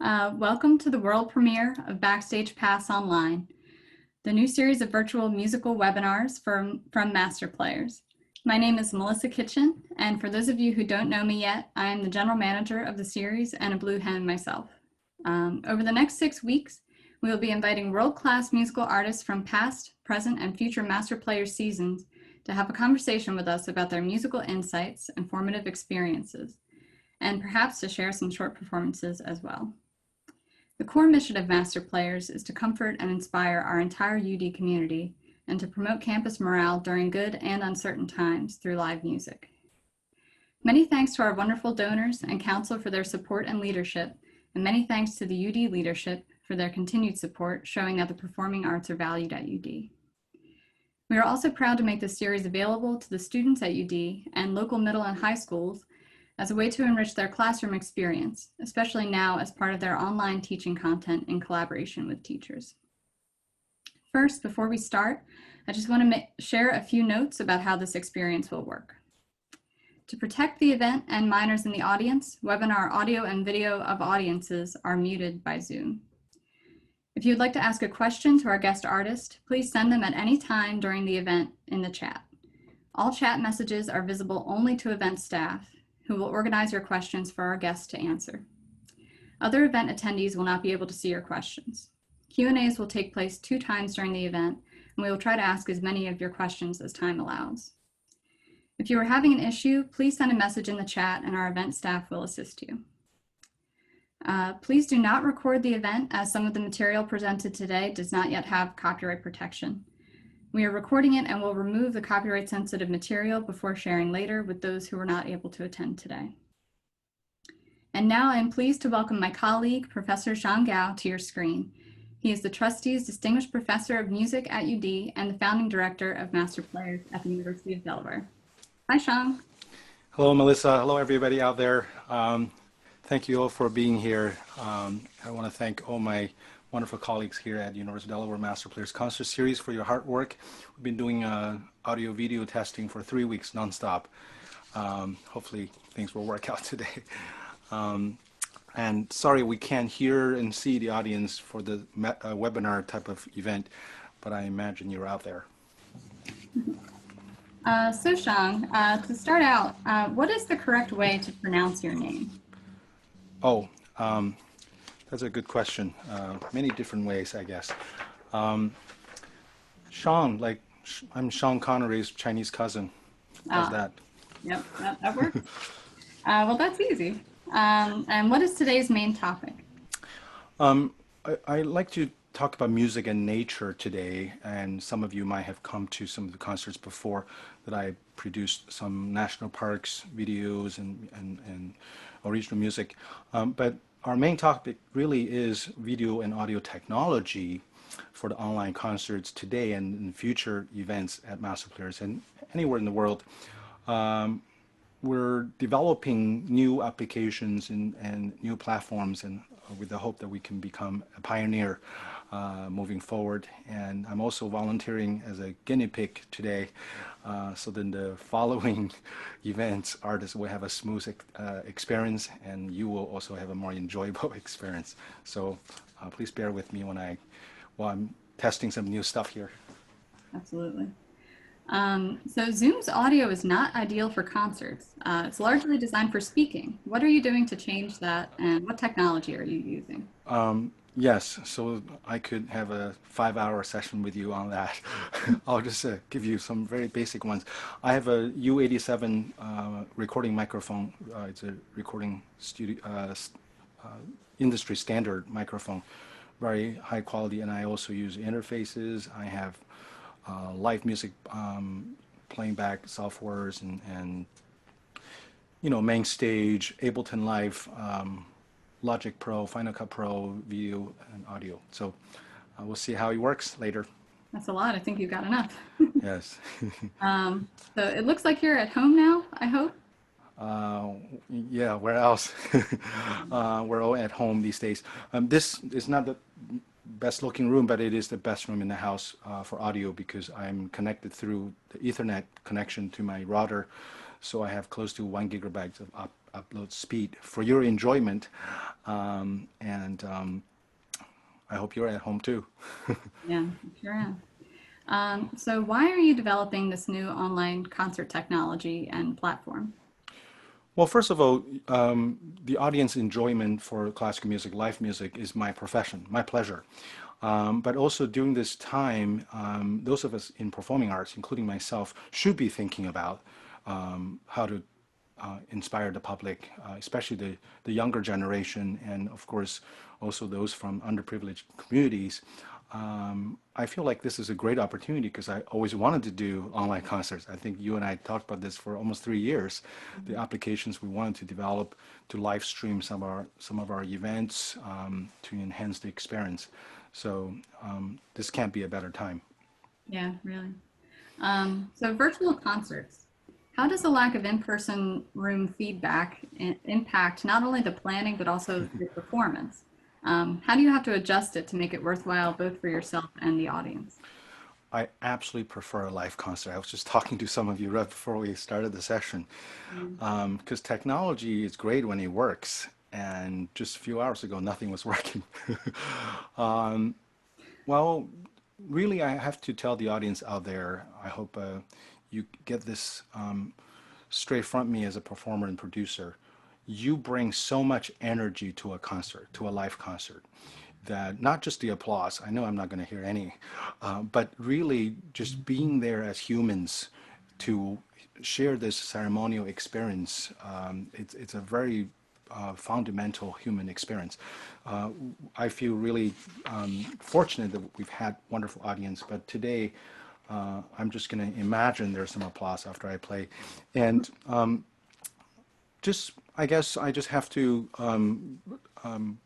Welcome to the world premiere of Backstage Pass Online, the new series of virtual musical webinars from Master Players. My name is Melissa Kitchen, and for those of you who don't know me yet, I am the general manager of the series and a blue hen myself. Over the next 6 weeks, we will be inviting world-class musical artists from past, present, and future Master Players seasons to have a conversation with us about their musical insights and formative experiences, and perhaps to share some short performances as well. The core mission of Master Players is to comfort and inspire our entire UD community and to promote campus morale during good and uncertain times through live music. Many thanks to our wonderful donors and council for their support and leadership, and many thanks to the UD leadership for their continued support, showing that the performing arts are valued at UD. We are also proud to make this series available to the students at UD and local middle and high schools as a way to enrich their classroom experience, especially now as part of their online teaching content in collaboration with teachers. First, before we start, I just want to share a few notes about how this experience will work. To protect the event and minors in the audience, webinar audio and video of audiences are muted by Zoom. If you'd like to ask a question to our guest artist, please send them at any time during the event in the chat. All chat messages are visible only to event staff, who will organize your questions for our guests to answer. Other event attendees will not be able to see your questions. Q&As will take place 2 times during the event, and we will try to ask as many of your questions as time allows. If you are having an issue, please send a message in the chat and our event staff will assist you. Please do not record the event, as some of the material presented today does not yet have copyright protection. We are recording it and will remove the copyright sensitive material before sharing later with those who were not able to attend today. And now I am pleased to welcome my colleague, Professor Xiang Gao, to your screen. He is the Trustee's Distinguished Professor of Music at UD and the Founding Director of Master Players at the University of Delaware. Hi, Xiang. Hello, Melissa. Hello, everybody out there. Thank you all for being here. I want to thank all my wonderful colleagues here at University of Delaware Master Players Concert Series for your hard work. We've been doing audio video testing for 3 weeks nonstop. Hopefully things will work out today. And sorry we can't hear and see the audience for the webinar type of event, but I imagine you're out there. So Xiang, to start out, what is the correct way to pronounce your name? Oh, that's a good question. Many different ways, I guess. Sean, like I'm Sean Connery's Chinese cousin. How's that? Yep, that works. Well, that's easy. And what is today's main topic? I like to talk about music and nature today, and some of you might have come to some of the concerts before that I produced some national parks videos and original music. But our main topic really is video and audio technology for the online concerts today and in future events at Master Players and anywhere in the world. We're developing new applications and new platforms, and with the hope that we can become a pioneer moving forward. And I'm also volunteering as a guinea pig today, so then the following events, artists will have a smooth experience, and you will also have a more enjoyable experience. So please bear with me while I'm testing some new stuff here. Absolutely. So Zoom's audio is not ideal for concerts. It's largely designed for speaking. What are you doing to change that, and what technology are you using? Yes, so I could have a 5-hour session with you on that. I'll just give you some very basic ones. I have a U87 recording microphone. It's a recording studio industry standard microphone, very high quality, and I also use interfaces. I have live music playing back softwares and main stage, Ableton Live, Logic Pro, Final Cut Pro, video and audio. So we'll see how it works later. That's a lot. I think you've got enough. Yes. So it looks like you're at home now, I hope. Yeah, where else? We're all at home these days. This is not best looking room, but it is the best room in the house for audio because I'm connected through the Ethernet connection to my router. So I have close to 1 gigabyte of upload speed for your enjoyment. And I hope you're at home too. Yeah, sure am. So why are you developing this new online concert technology and platform? Well, first of all, the audience enjoyment for classical music, live music, is my profession, my pleasure. But also during this time, those of us in performing arts, including myself, should be thinking about how to inspire the public, especially the younger generation, and of course also those from underprivileged communities. I feel like this is a great opportunity because I always wanted to do online concerts. I think you and I talked about this for almost 3 years. The applications we wanted to develop to live stream some of our events to enhance the experience. So this can't be a better time. Yeah, really. So virtual concerts. How does the lack of in-person room feedback impact not only the planning but also the performance? How do you have to adjust it to make it worthwhile both for yourself and the audience? I absolutely prefer a live concert. I was just talking to some of you right before we started the session, Mm. because technology is great when it works, and just a few hours ago, nothing was working. um, well, really, I have to tell the audience out there, I hope you get this straight from me as a performer and producer. You bring so much energy to a concert, to a live concert, that not just the applause, I know I'm not going to hear any, but really just being there as humans to share this ceremonial experience. It's a very fundamental human experience. Uh, I feel really fortunate that we've had wonderful audience, but today I'm just going to imagine there's some applause after I play. And just I guess I just have to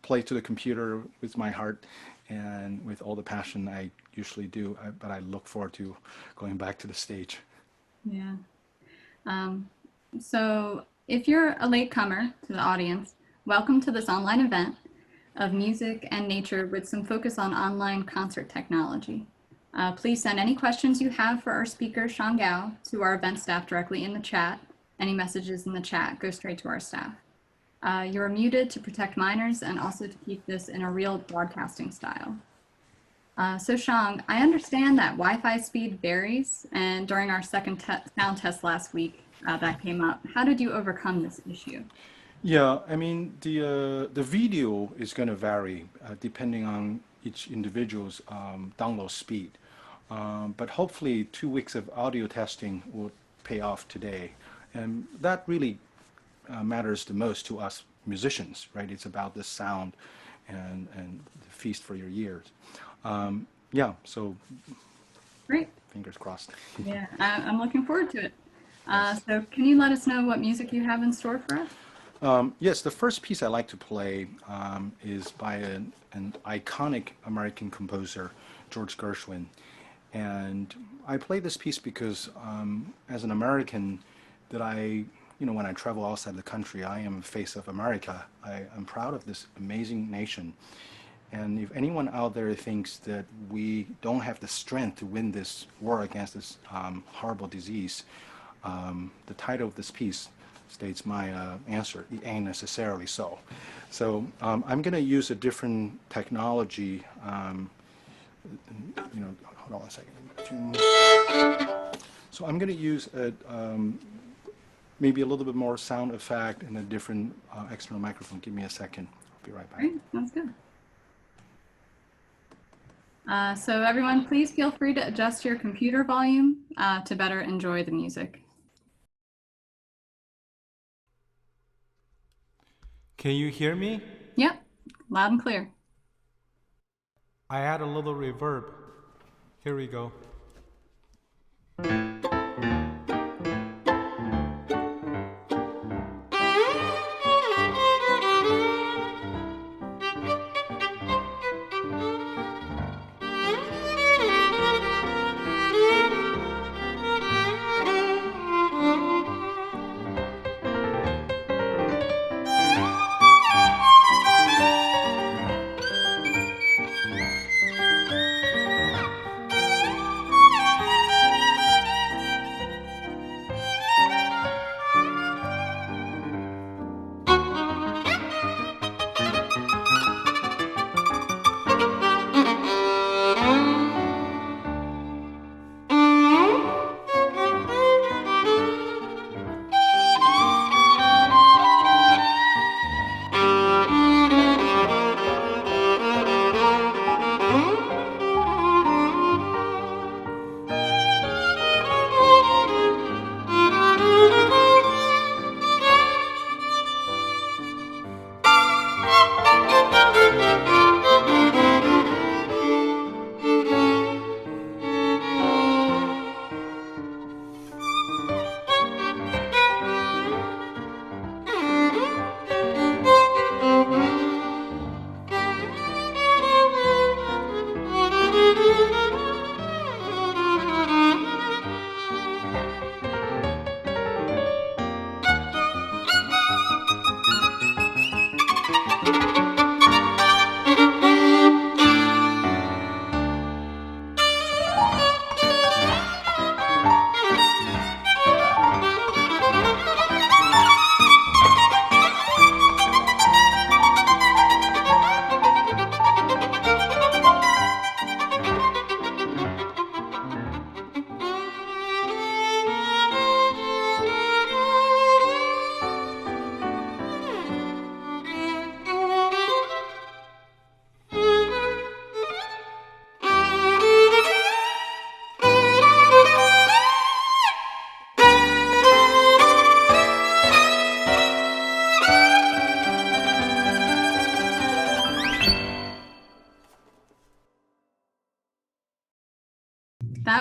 play to the computer with my heart and with all the passion I usually do. But I look forward to going back to the stage. Yeah. Um, so if you're a latecomer to the audience, welcome to this online event of music and nature with some focus on online concert technology. Please send any questions you have for our speaker, Xiang Gao, to our event staff directly in the chat. Any messages in the chat go straight to our staff. You're muted to protect minors and also to keep this in a real broadcasting style. So Xiang, I understand that Wi-Fi speed varies, and during our second sound test last week, that came up. How did you overcome this issue? Yeah, I mean the video is going to vary depending on each individual's download speed. But hopefully 2 weeks of audio testing will pay off today. And that really matters the most to us musicians, right? It's about the sound and the feast for your ears. Yeah, so Great. fingers crossed. Yeah, I'm looking forward to it. Yes. So can you let us know what music you have in store for us? Yes, the first piece I like to play is by an iconic American composer, George Gershwin. And I play this piece because as an American, that when I travel outside the country, I am face of America. I am proud of this amazing nation. And if anyone out there thinks that we don't have the strength to win this war against this horrible disease, the title of this piece states my answer. It ain't necessarily so. So I'm going to use a different technology. Hold on a second. So I'm going to use maybe a little bit more sound effect and a different external microphone. Give me a second. I'll be right back. Great, sounds good. So everyone, please feel free to adjust your computer volume to better enjoy the music. Can you hear me? Yep, loud and clear. I add a little reverb. Here we go.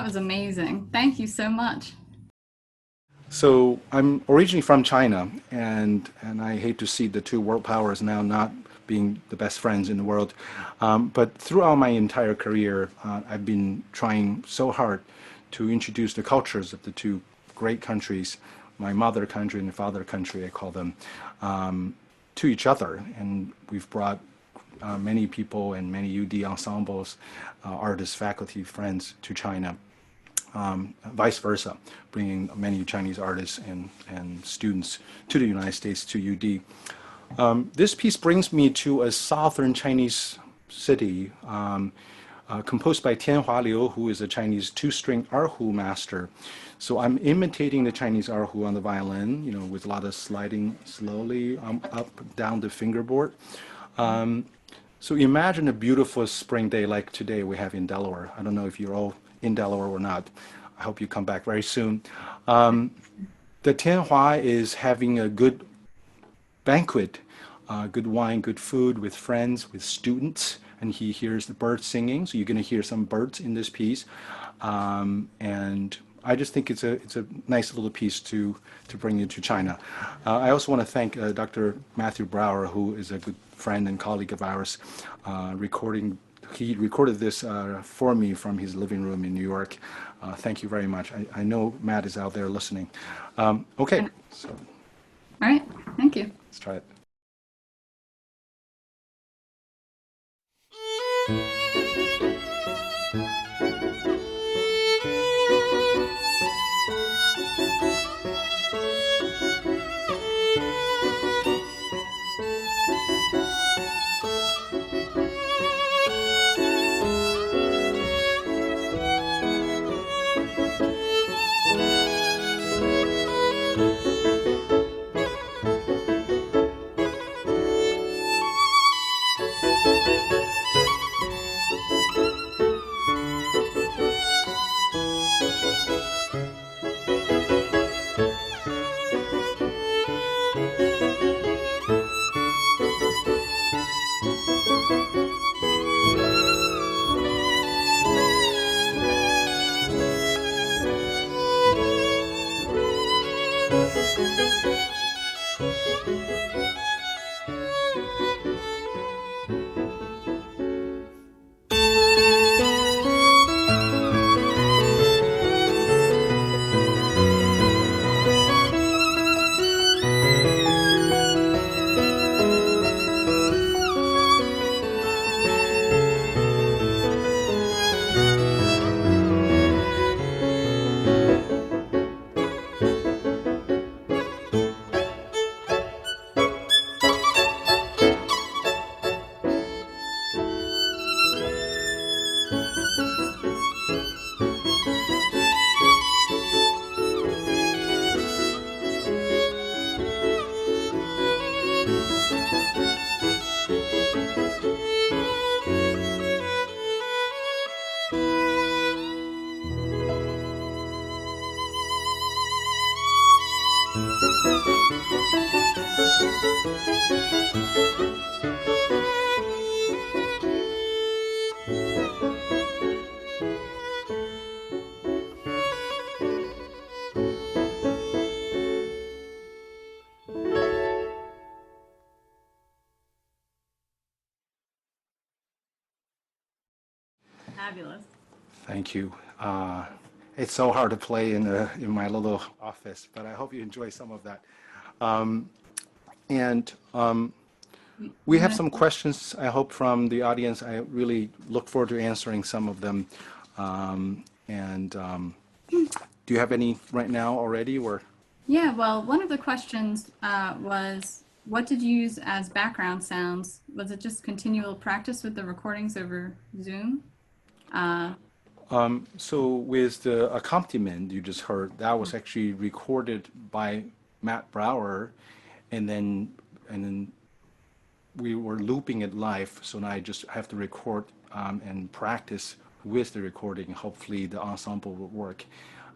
That was amazing. Thank you so much. So I'm originally from China, and I hate to see the two world powers now not being the best friends in the world. But throughout my entire career, I've been trying so hard to introduce the cultures of the two great countries, my mother country and father country, I call them, to each other. And we've brought many people and many UD ensembles, artists, faculty, friends to China. Vice versa, bringing many Chinese artists and students to the United States, to UD. This piece brings me to a southern Chinese city composed by Tianhua Liu, who is a Chinese two-string erhu master. So I'm imitating the Chinese erhu on the violin, with a lot of sliding slowly up, down the fingerboard. So imagine a beautiful spring day like today we have in Delaware. I don't know if you're all in Delaware or not. I hope you come back very soon. The Tianhua is having a good banquet, good wine, good food with friends, with students, and he hears the birds singing. So you're going to hear some birds in this piece, and I just think it's a nice little piece to bring you to China. I also want to thank Dr. Matthew Brower, who is a good friend and colleague of ours, He recorded this for me from his living room in New York. Thank you very much. I know Matt is out there listening. Okay, so All right, thank you. let's try it. Fabulous. Thank you. It's so hard to play in my little office, but I hope you enjoy some of that. And we have some questions, I hope, from the audience. I really look forward to answering some of them. Do you have any right now already, or? Yeah, well, one of the questions was, what did you use as background sounds? Was it just continual practice with the recordings over Zoom? So with the accompaniment you just heard, that was actually recorded by Matt Brower, and then we were looping it live. So now I just have to record and practice with the recording. Hopefully the ensemble will work.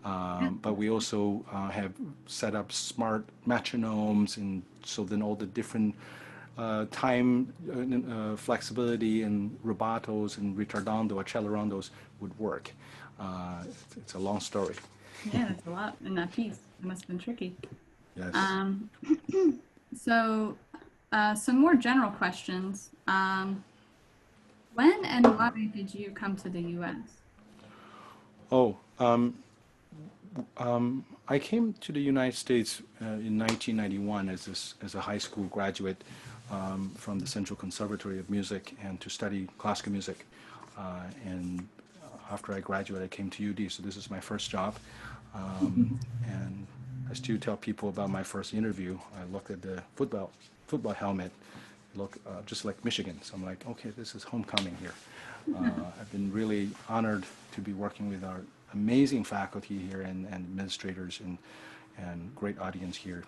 But we also have set up smart metronomes, and so then all the different time flexibility and rubatos and ritardando, accelerandos would work. It's a long story. Yeah, that's a lot in that piece. It must have been tricky. Yes. Um, so, some more general questions. When and why did you come to the U.S.? Oh, I came to the United States in 1991 as a high school graduate from the Central Conservatory of Music and to study classical music. And after I graduated, I came to UD, so this is my first job. And I still tell people about my first interview. I looked at the football helmet, look just like Michigan. So I'm like, okay, this is homecoming here. I've been really honored to be working with our amazing faculty here and administrators and great audience here.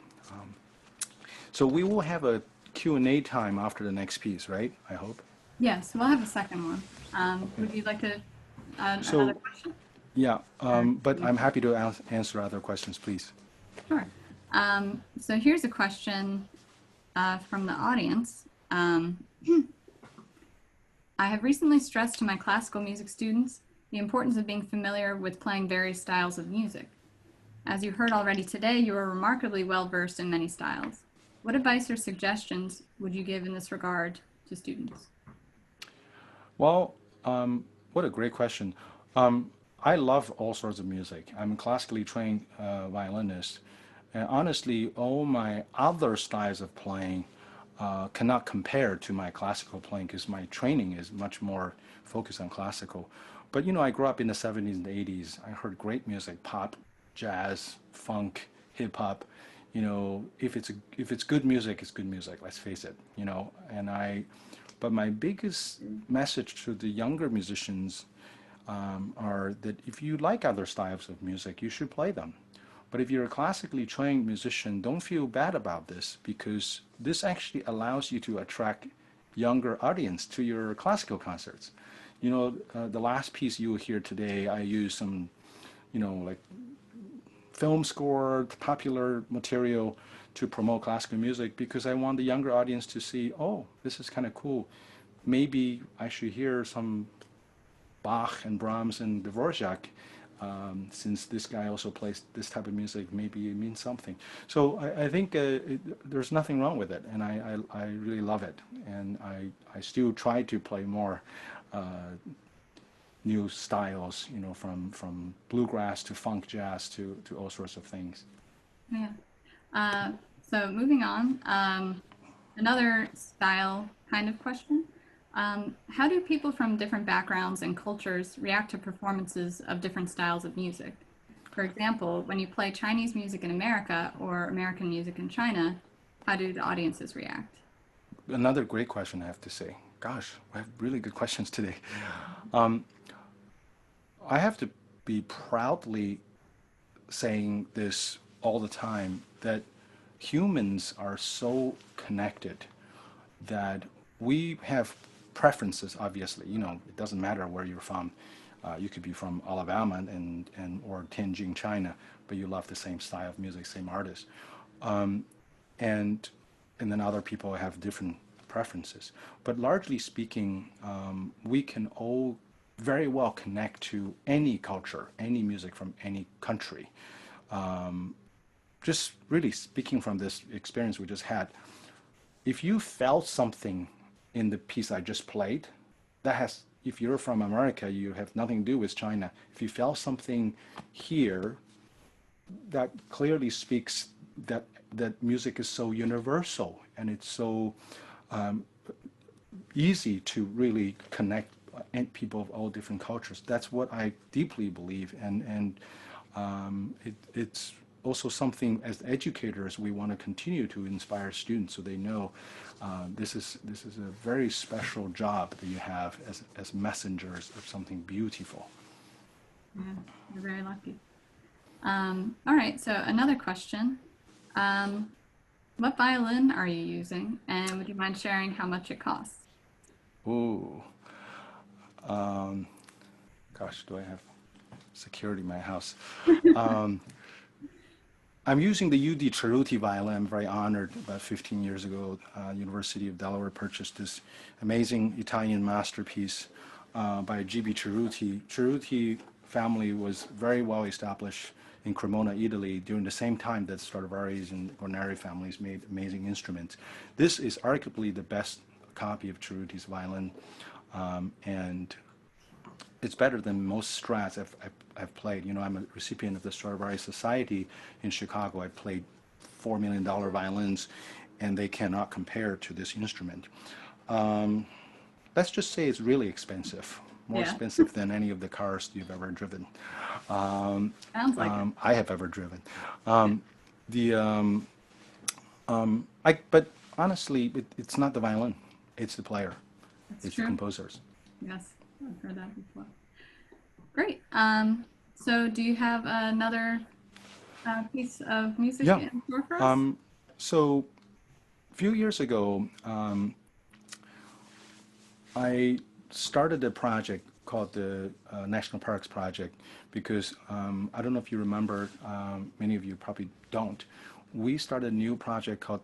So we will have a Q&A time after the next piece, right? I hope. Yes, we'll have a second one. Would you like to another question? Yeah, but I'm happy to answer other questions, please. Sure. So here's a question from the audience. I have recently stressed to my classical music students the importance of being familiar with playing various styles of music. As you heard already today, you are remarkably well versed in many styles. What advice or suggestions would you give in this regard to students? Well, what a great question. I love all sorts of music. I'm a classically trained violinist. And honestly, all my other styles of playing cannot compare to my classical playing because my training is much more focused on classical. But you know, I grew up in the 70s and 80s. I heard great music, pop, jazz, funk, hip hop. You know, if it's good music, it's good music. Let's face it. You know, but my biggest message to the younger musicians are that if you like other styles of music, you should play them. But if you're a classically trained musician, don't feel bad about this because this actually allows you to attract younger audience to your classical concerts. You know, the last piece you will hear today, I use some, you know, like film score, popular material to promote classical music because I want the younger audience to see, oh, this is kind of cool. Maybe I should hear some Bach and Brahms and Dvorak. Since this guy also plays this type of music, maybe it means something. So I think there's nothing wrong with it, and I really love it. And I still try to play more new styles, you know, from bluegrass to funk jazz to all sorts of things. Yeah. So moving on, another style kind of question. How do people from different backgrounds and cultures react to performances of different styles of music? For example, when you play Chinese music in America or American music in China, how do the audiences react? Another great question, I have to say. Gosh, I have really good questions today. I have to be proudly saying this all the time that humans are so connected that we have preferences, obviously. You know, it doesn't matter where you're from. You could be from Alabama and or Tianjin, China, but you love the same style of music, same artist. And and then other people have different preferences. But largely speaking, we can all very well connect to any culture, any music from any country. Just really speaking from this experience we just had, if you felt something in the piece I just played, that has, if you're from America, you have nothing to do with China. If you felt something here, that clearly speaks that music is so universal and it's so easy to really connect people of all different cultures. That's what I deeply believe, and it's also something as educators we want to continue to inspire students so they know this is a very special job that you have as messengers of something beautiful. Yeah, you're very lucky. All right, so another question. What violin are you using, and would you mind sharing how much it costs? Ooh, gosh, do I have security in my house? I'm using the UD Cerruti violin. I'm very honored. About 15 years ago, University of Delaware purchased this amazing Italian masterpiece by G.B. Cerruti. Cerruti family was very well established in Cremona, Italy, during the same time that Stradivarius and Guarneri families made amazing instruments. This is arguably the best copy of Cerruti's violin, and it's better than most Strats I've played. You know, I'm a recipient of the Stradivarius Society in Chicago. I played $4 million violins, and they cannot compare to this instrument. Let's just say it's really expensive, more Yeah. expensive than any of the cars you've ever driven. Sounds like it. I have ever driven. But honestly, it's not the violin, it's the player, That's it's true. the composers. Yes, I've heard that before. Great. So do you have another piece of music Yeah. in store for us? So a few years ago, I started a project called the National Parks Project because I don't know if you remember, many of you probably don't. We started a new project called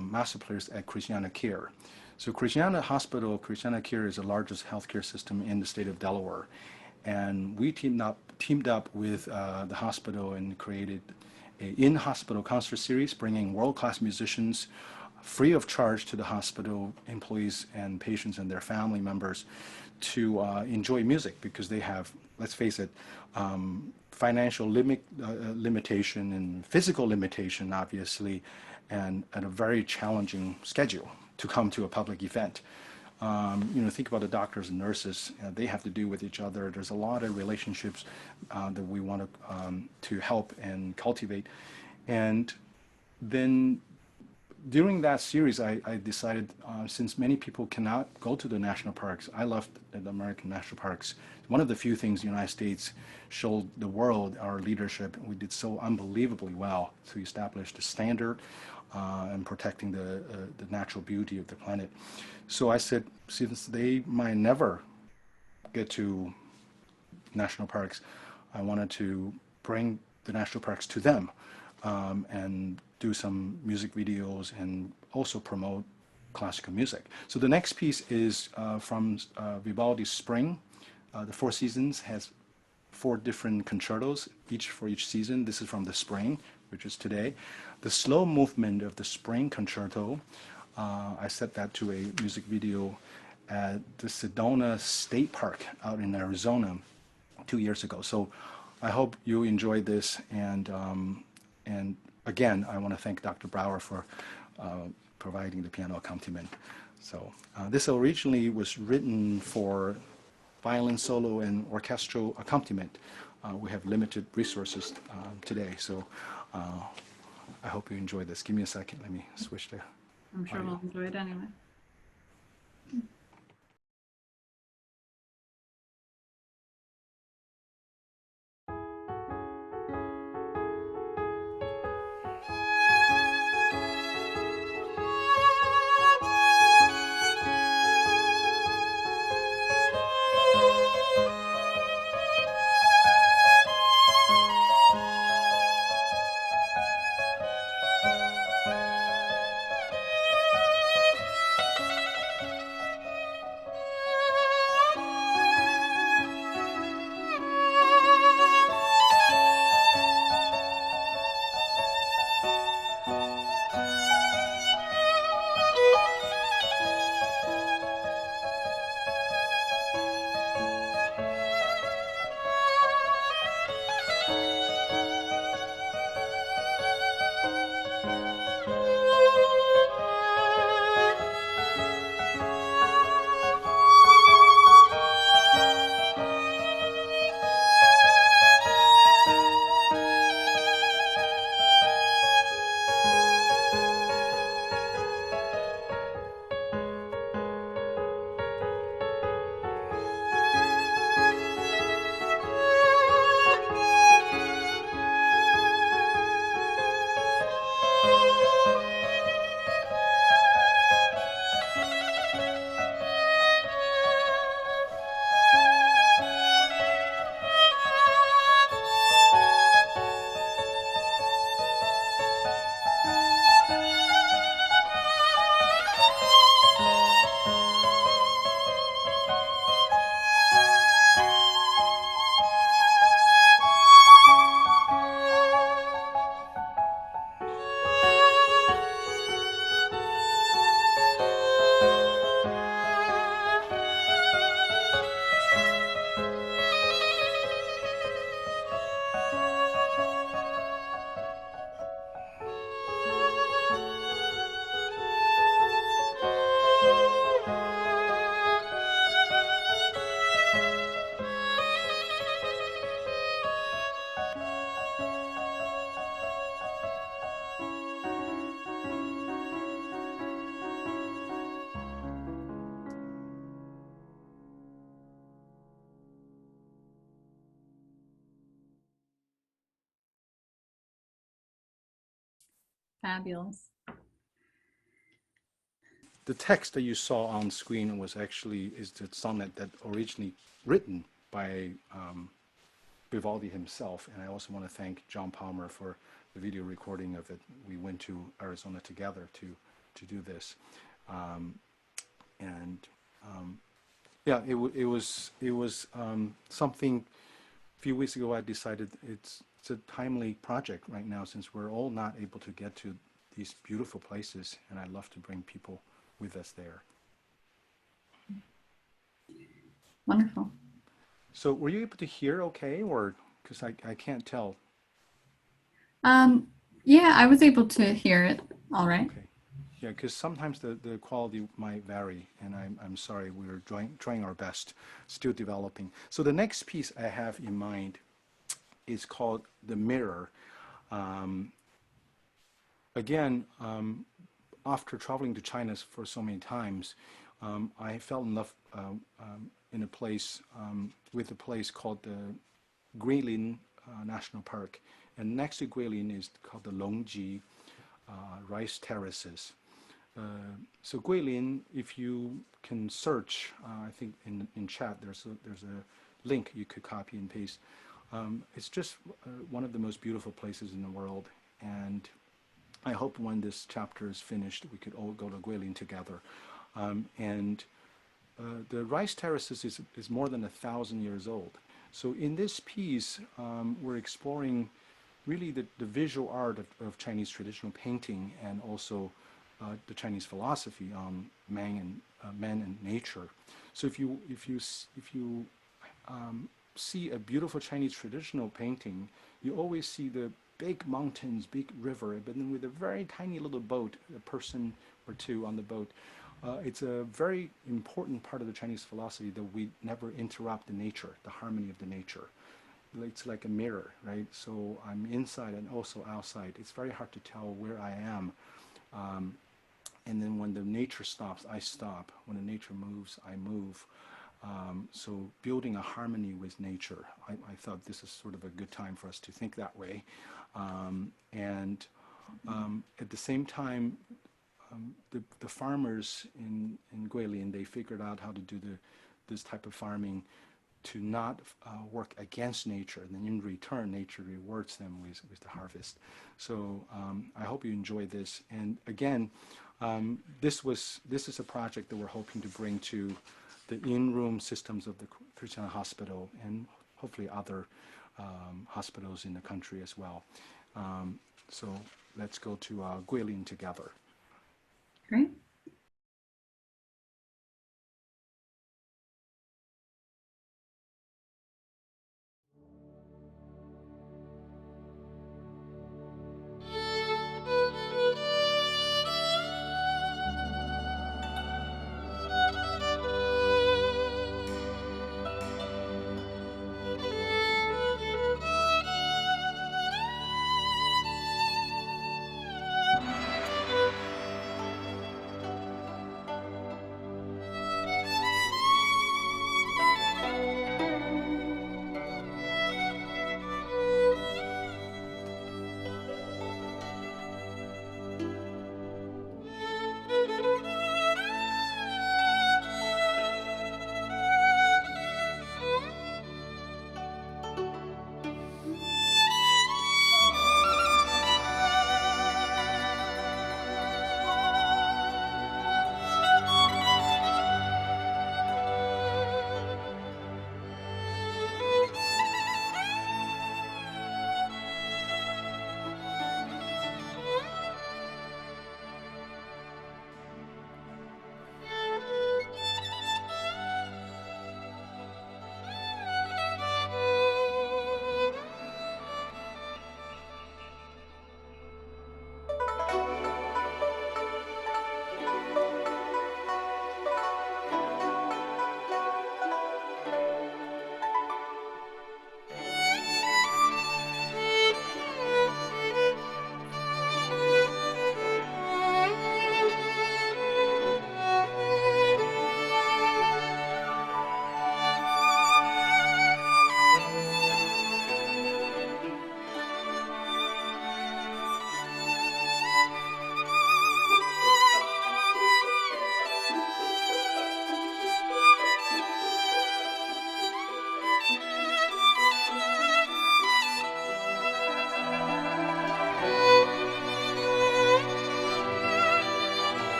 Master Players at Christiana Care. So Christiana Hospital, Christiana Care is the largest healthcare system in the state of Delaware. And we teamed up with the hospital and created an in-hospital concert series, bringing world-class musicians free of charge to the hospital employees and patients and their family members to enjoy music, because they have, let's face it, financial limitation and physical limitation, obviously, and a very challenging schedule to come to a public event. You know, think about the doctors and nurses. They have to deal with each other. There's a lot of relationships that we want to help and cultivate. And then during that series, I decided, since many people cannot go to the national parks, I love the American national parks. One of the few things the United States showed the world, our leadership, we did so unbelievably well to establish the standard and protecting the natural beauty of the planet. So I said, since they might never get to national parks, I wanted to bring the national parks to them, and do some music videos and also promote classical music. So the next piece is from Vivaldi's Spring. The Four Seasons has 4 different concertos, each for each season. This is from the Spring, which is today. The slow movement of the Spring concerto, I set that to a music video at the Sedona State Park out in Arizona 2 years ago. So I hope you enjoyed this, and again, I want to thank Dr. Brower for providing the piano accompaniment. So this originally was written for violin solo and orchestral accompaniment. We have limited resources today, so I hope you enjoy this. Give me a second. Let me switch to I'm sure audio. we'll enjoy it anyway. Fabulous. The text that you saw on screen was actually is the sonnet that originally written by Vivaldi himself, and I also want to thank John Palmer for the video recording of it. We went to Arizona together to do this, and yeah, it was something. A few weeks ago, I decided it's a timely project right now since we're all not able to get to these beautiful places, and I'd love to bring people with us there. Wonderful. So were you able to hear okay, or because I can't tell? Yeah, I was able to hear it all right. Okay. Yeah, because sometimes the quality might vary, and I'm sorry, we're trying our best, still developing. So the next piece I have in mind is called The Mirror. Again, after traveling to China for so many times, I fell in love in a place with a place called the Guilin National Park, and next to Guilin is called the Longji rice terraces. So Guilin, if you can search, I think in chat there's a link you could copy and paste. It's just one of the most beautiful places in the world, and I hope when this chapter is finished, we could all go to Guilin together. And the rice terraces is more than 1,000 years old. So in this piece, we're exploring really the visual art of Chinese traditional painting, and also the Chinese philosophy on man and nature. So if you see a beautiful Chinese traditional painting, you always see the big mountains, big river, but then with a very tiny little boat, a person or two on the boat. It's a very important part of the Chinese philosophy that we never interrupt the nature, the harmony of the nature. It's like a mirror, right? So I'm inside and also outside. It's very hard to tell where I am. And then when the nature stops, I stop. When the nature moves, I move. So building a harmony with nature, I thought this is sort of a good time for us to think that way. And at the same time, the farmers in Guilin, they figured out how to do this type of farming to not work against nature, and then in return, nature rewards them with the harvest. So I hope you enjoy this. And again, this is a project that we're hoping to bring to the in-room systems of the Christian Hospital and hopefully other hospitals in the country as well. So let's go to Guilin together. Great.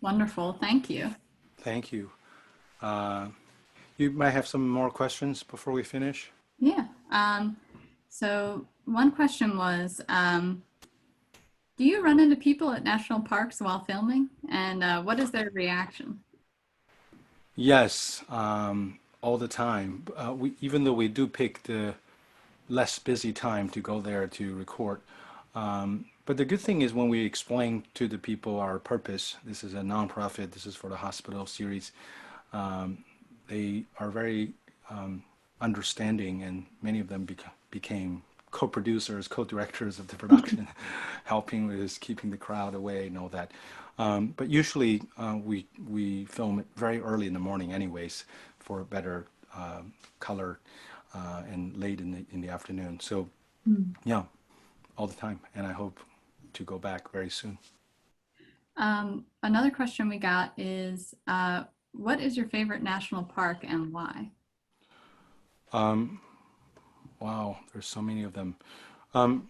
Wonderful. Thank you. Thank you. You might have some more questions before we finish? Yeah. So one question was, do you run into people at national parks while filming? And what is their reaction? Yes, all the time. Even though we do pick the less busy time to go there to record. But the good thing is when we explain to the people our purpose, this is a nonprofit, this is for the hospital series, they are very understanding, and many of them became co-producers, co-directors of the production, helping with keeping the crowd away and all that. But usually we film it very early in the morning, anyways, for better color, and late in the afternoon. So yeah, all the time, and I hope to go back very soon. Another question we got is, what is your favorite national park and why? Wow, there's so many of them. Um,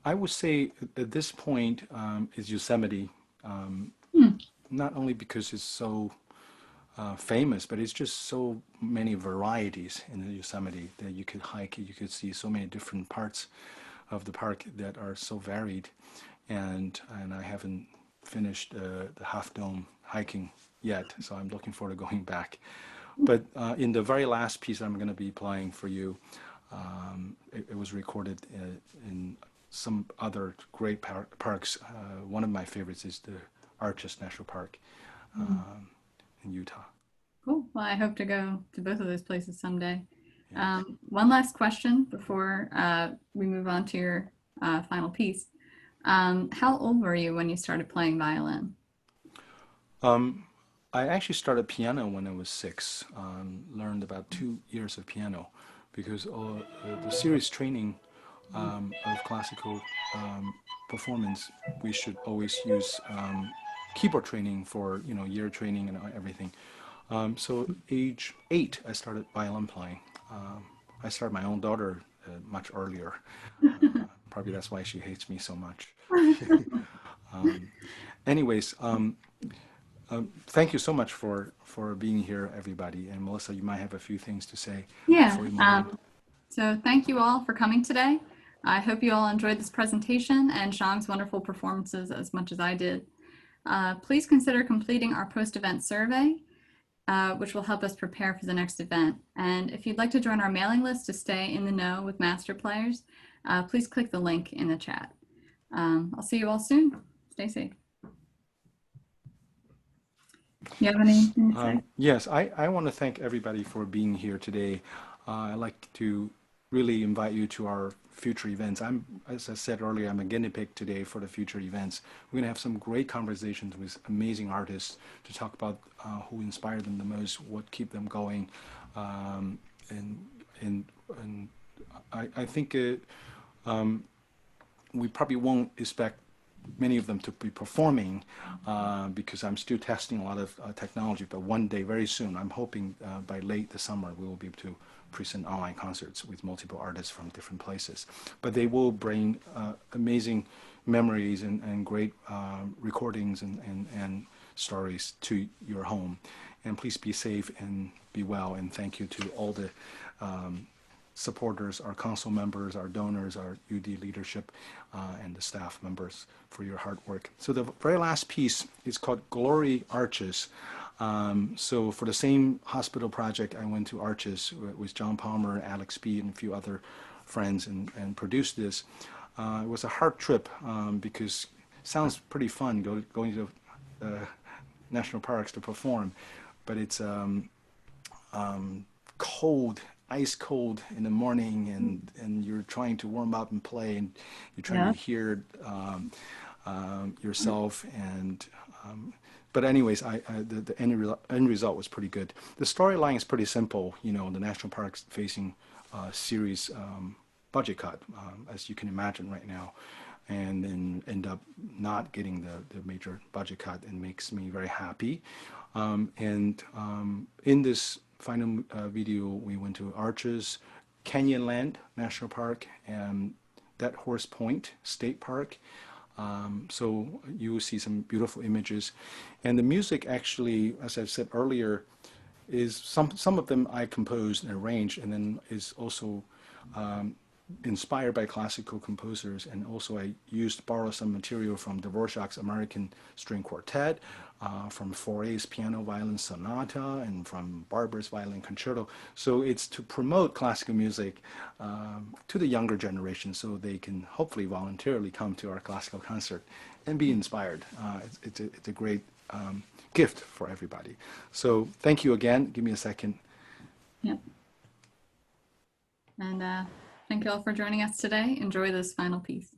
I would say at this point is Yosemite, Hmm. not only because it's so famous, but it's just so many varieties in the Yosemite that you could hike. You could see so many different parts of the park that are so varied, and I haven't finished the Half Dome hiking yet, so I'm looking forward to going back. But in the very last piece I'm going to be playing for you, it was recorded in some other great parks. One of my favorites is the Arches National Park in Utah. Cool. Well, I hope to go to both of those places someday. Yes. One last question before we move on to your final piece. How old were you when you started playing violin? Um, I actually started piano when I was 6. Learned about 2 years of piano because the serious training of classical performance, we should always use keyboard training for ear training and everything. So age 8, I started violin playing. I started my own daughter much earlier. Probably that's why she hates me so much. Um, anyways, Thank you so much for being here, everybody. And Melissa, you might have a few things to say Yeah. before we move on. So thank you all for coming today. I hope you all enjoyed this presentation and Xiang's wonderful performances as much as I did. Please consider completing our post-event survey, which will help us prepare for the next event. And if you'd like to join our mailing list to stay in the know with master players, please click the link in the chat. I'll see you all soon. Stay safe. You have anything to say? Yes, I want to thank everybody for being here today. I'd like to really invite you to our future events. As I said earlier, I'm a guinea pig today for the future events. We're going to have some great conversations with amazing artists to talk about who inspired them the most, what keep them going, and I think we probably won't expect many of them to be performing because I'm still testing a lot of technology. But one day, very soon, I'm hoping by late the summer, we will be able to present online concerts with multiple artists from different places. But they will bring amazing memories and great recordings and stories to your home. And please be safe and be well. And thank you to all the supporters, our council members, our donors, our UD leadership, and the staff members for your hard work. So the very last piece is called Glory Arches. So for the same hospital project, I went to Arches with John Palmer, Alex B., and a few other friends and produced this. It was a hard trip because it sounds pretty fun going to national parks to perform, but it's cold, ice cold in the morning, and you're trying to warm up and play, and you're trying to hear yourself. And but anyways, the end result was pretty good. The storyline is pretty simple. You know, the national parks facing series budget cut, as you can imagine right now, and then end up not getting the major budget cut, and makes me very happy. In this final video, we went to Arches, Canyonland National Park, and Dead Horse Point State Park. So you will see some beautiful images. And the music actually, as I said earlier, is some of them I composed and arranged, and then is also inspired by classical composers, and also I borrowed some material from Dvorak's American String Quartet, from Fauré's Piano Violin Sonata, and from Barber's Violin Concerto. So it's to promote classical music to the younger generation, so they can hopefully voluntarily come to our classical concert and be inspired. It's a great gift for everybody. So thank you again. Give me a second. Yep. And thank you all for joining us today. Enjoy this final piece.